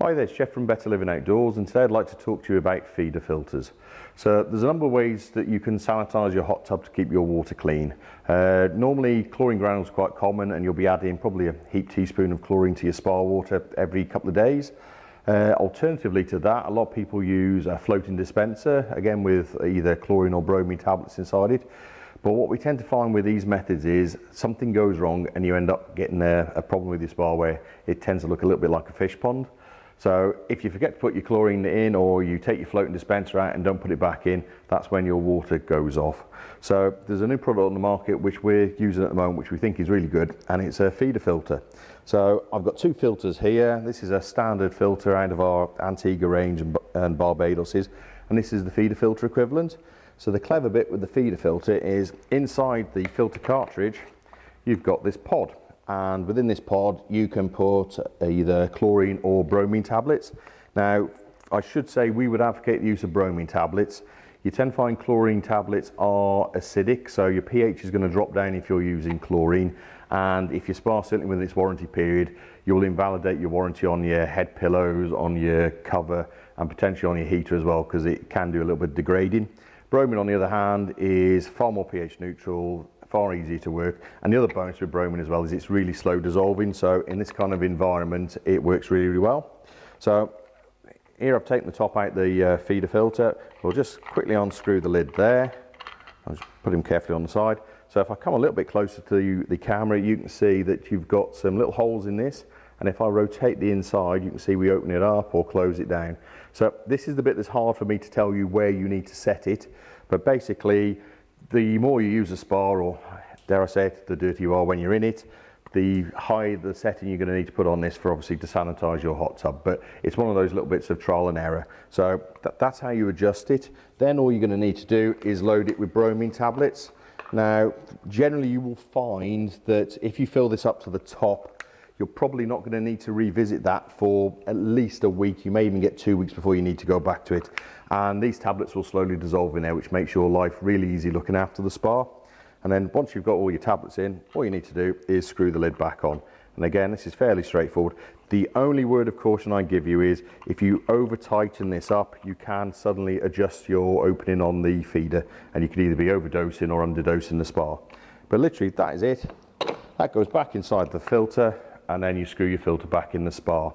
Hi there, it's Geoff from Better Living Outdoors, and today I'd like to talk to you about feeder filters. So there's a number of ways that you can sanitize your hot tub to keep your water clean. Normally chlorine granules are quite common, and you'll be adding probably a heaped teaspoon of chlorine to your spa water every couple of days. Alternatively to that, a lot of people use a floating dispenser, again with either chlorine or bromine tablets inside it. But what we tend to find with these methods is something goes wrong and you end up getting a problem with your spa where it tends to look a little bit like a fish pond. So if you forget to put your chlorine in, or you take your floating dispenser out and don't put it back in, that's when your water goes off. So there's a new product on the market which we're using at the moment, which we think is really good, and it's a feeder filter. So I've got two filters here. This is a standard filter out of our Antigua range and Barbados's, and this is the feeder filter equivalent. So the clever bit with the feeder filter is inside the filter cartridge, you've got this pod. And within this pod you can put either chlorine or bromine tablets. Now I should say we would advocate the use of bromine tablets. You tend to find chlorine tablets are acidic, so your pH is going to drop down if you're using chlorine, and if your spa, certainly within its warranty period, you'll invalidate your warranty on your head pillows, on your cover, and potentially on your heater as well, because it can do a little bit of degrading. Bromine on the other hand is far more pH neutral, far easier to work, and the other bonus with bromine as well is it's really slow dissolving, so in this kind of environment it works really, really well. So here I've taken the top out the feeder filter. We'll just quickly unscrew the lid there. I'll just put him carefully on the side. So if I come a little bit closer to the camera, you can see that you've got some little holes in this, and if I rotate the inside you can see we open it up or close it down. So this is the bit that's hard for me to tell you where you need to set it, but basically the more you use a spa, or dare I say it, the dirtier you are when you're in it, the higher the setting you're going to need to put on this for obviously to sanitize your hot tub. But it's one of those little bits of trial and error. So that's how you adjust it. Then all you're going to need to do is load it with bromine tablets. Now generally you will find that if you fill this up to the top, you're probably not going to need to revisit that for at least a week. You may even get 2 weeks before you need to go back to it. And these tablets will slowly dissolve in there, which makes your life really easy looking after the spa. And then once you've got all your tablets in, all you need to do is screw the lid back on. And again, this is fairly straightforward. The only word of caution I give you is if you over tighten this up, you can suddenly adjust your opening on the feeder, and you could either be overdosing or underdosing the spa. But literally that is it. That goes back inside the filter, and then you screw your filter back in the spa.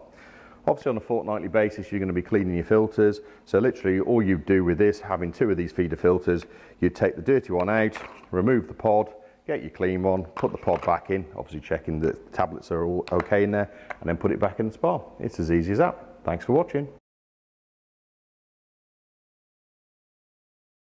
Obviously on a fortnightly basis you're going to be cleaning your filters, so literally all you do with this, having two of these feeder filters, you take the dirty one out, remove the pod, get your clean one, put the pod back in, obviously checking that the tablets are all okay in there, and then put it back in the spa. It's as easy as that. Thanks for watching.